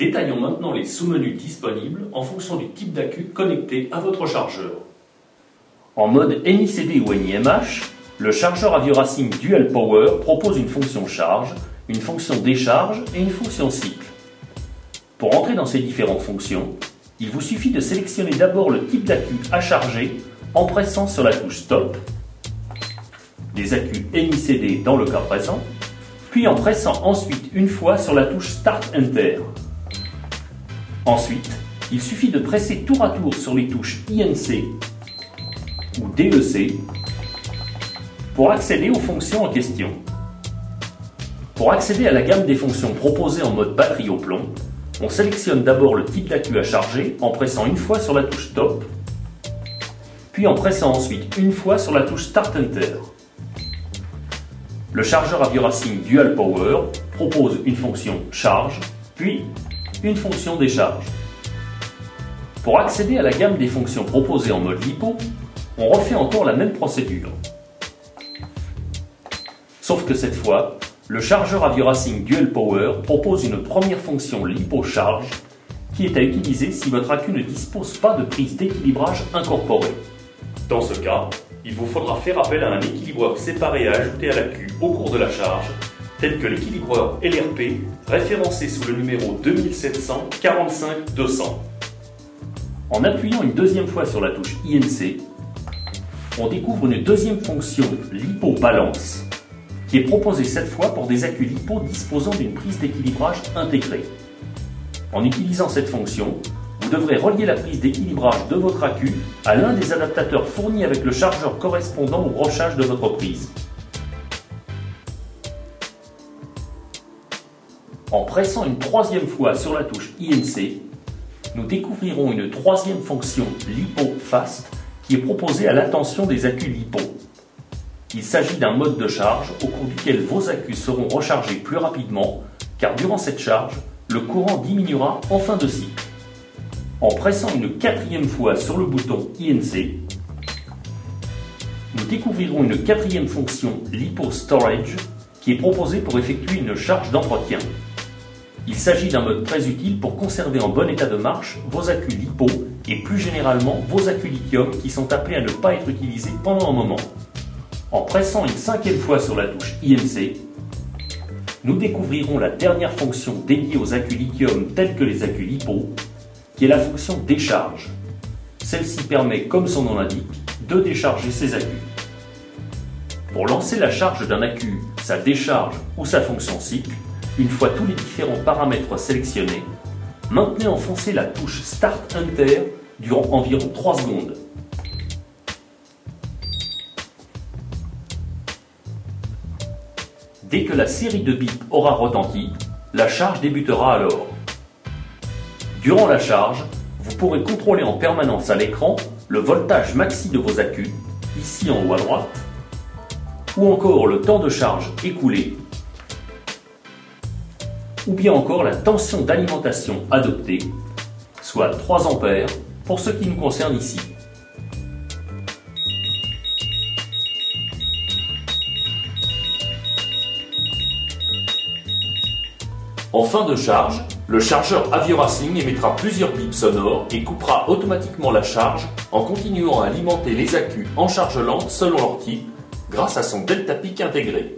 Détaillons maintenant les sous-menus disponibles en fonction du type d'accu connecté à votre chargeur. En mode NICD ou NIMH, le chargeur AVIO-Racing Dual Power propose une fonction charge, une fonction décharge et une fonction cycle. Pour entrer dans ces différentes fonctions, il vous suffit de sélectionner d'abord le type d'accu à charger en pressant sur la touche Stop, des accus NICD dans le cas présent, puis en pressant ensuite une fois sur la touche Start Enter. Ensuite, il suffit de presser tour à tour sur les touches INC ou DEC pour accéder aux fonctions en question. Pour accéder à la gamme des fonctions proposées en mode batterie au plomb, on sélectionne d'abord le type d'accu à charger en pressant une fois sur la touche Stop, puis en pressant ensuite une fois sur la touche Start Enter. Le chargeur AVIO-Racing Dual Power propose une fonction charge, puis une fonction décharge. Pour accéder à la gamme des fonctions proposées en mode LiPo, on refait encore la même procédure. Sauf que cette fois, le chargeur AVIO-Racing Dual Power propose une première fonction LiPo Charge qui est à utiliser si votre accu ne dispose pas de prise d'équilibrage incorporée. Dans ce cas, il vous faudra faire appel à un équilibreur séparé à ajouter à l'accu au cours de la charge, tel que l'équilibreur LRP référencé sous le numéro 2700 45 200. En appuyant une deuxième fois sur la touche INC, on découvre une deuxième fonction LiPo Balance qui est proposée cette fois pour des accus LiPo disposant d'une prise d'équilibrage intégrée. En utilisant cette fonction, vous devrez relier la prise d'équilibrage de votre accu à l'un des adaptateurs fournis avec le chargeur correspondant au brochage de votre prise. En pressant une troisième fois sur la touche INC, nous découvrirons une troisième fonction LiPo Fast qui est proposée à l'attention des accus LiPo. Il s'agit d'un mode de charge au cours duquel vos accus seront rechargés plus rapidement car durant cette charge, le courant diminuera en fin de cycle. En pressant une quatrième fois sur le bouton INC, nous découvrirons une quatrième fonction LiPo Storage qui est proposée pour effectuer une charge d'entretien. Il s'agit d'un mode très utile pour conserver en bon état de marche vos accus LiPo et plus généralement vos accus lithium qui sont appelés à ne pas être utilisés pendant un moment. En pressant une cinquième fois sur la touche INC, nous découvrirons la dernière fonction dédiée aux accus lithium tels que les accus LiPo, qui est la fonction décharge. Celle-ci permet, comme son nom l'indique, de décharger ses accus. Pour lancer la charge d'un accu, sa décharge ou sa fonction cycle, une fois tous les différents paramètres sélectionnés, maintenez enfoncée la touche Start Enter durant environ 3 secondes. Dès que la série de bips aura retenti, la charge débutera alors. Durant la charge, vous pourrez contrôler en permanence à l'écran le voltage maxi de vos accus, ici en haut à droite, ou encore le temps de charge écoulé, ou bien encore la tension d'alimentation adoptée, soit 3 ampères pour ce qui nous concerne ici. En fin de charge, le chargeur AVIO-Racing émettra plusieurs bips sonores et coupera automatiquement la charge en continuant à alimenter les accus en charge lente selon leur type grâce à son delta peak intégré.